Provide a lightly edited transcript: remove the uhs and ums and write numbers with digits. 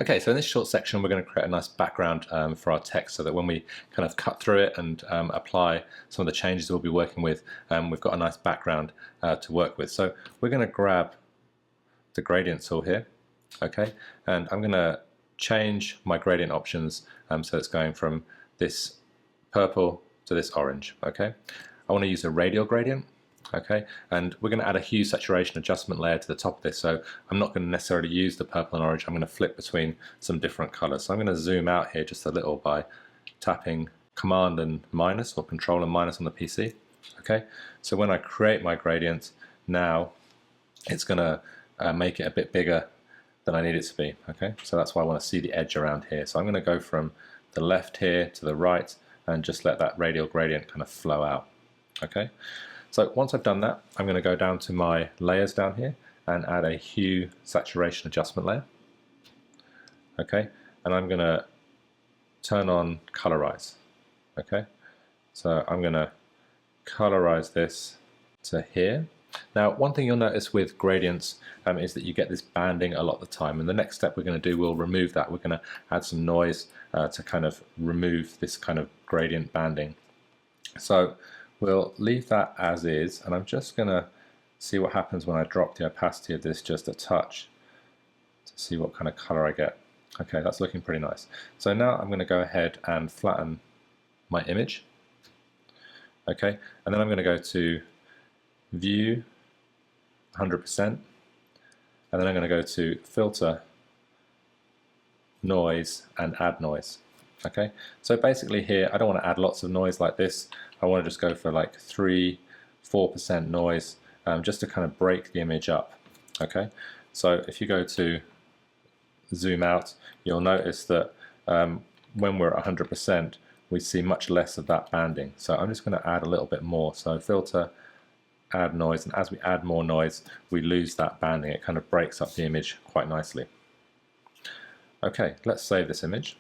Okay, so in this short section, we're going to create a nice background for our text so that when we kind of cut through it and apply some of the changes we'll be working with, we've got a nice background to work with. So we're going to grab the gradient tool here, okay, and I'm going to change my gradient options so it's going from this purple to this orange, okay. I want to use a radial gradient. Okay, and we're going to add a hue saturation adjustment layer to the top of this, so I'm not going to necessarily use the purple and orange. I'm going to flip between some different colors. So I'm going to zoom out here just a little by tapping Command and minus or Control and minus on the PC. Okay, so when I create my gradient, now it's going to make it a bit bigger than I need it to be. Okay, so that's why I want to see the edge around here. So I'm going to go from the left here to the right and just let that radial gradient kind of flow out. Okay. So once I've done that, I'm going to go down to my layers down here and add a hue saturation adjustment layer. Okay, and I'm going to turn on colorize. Okay, so I'm going to colorize this to here. Now, one thing you'll notice with gradients is that you get this banding a lot of the time, and the next step we're going to do, we'll remove that. We're going to add some noise to kind of remove this kind of gradient banding. So we'll leave that as is, and I'm just going to see what happens when I drop the opacity of this just a touch to see what kind of color I get. Okay, that's looking pretty nice. So now I'm going to go ahead and flatten my image. Okay, and then I'm going to go to View 100%, and then I'm going to go to Filter, Noise, and Add Noise. Okay, so basically here I don't want to add lots of noise like this. I want to just go for like 3-4% noise just to kind of break the image up. Okay, so if you go to zoom out, you'll notice that when we're at 100% we see much less of that banding. So I'm just going to add a little bit more. So filter, add noise, and as we add more noise we lose that banding. It kind of breaks up the image quite nicely. Okay, let's save this image.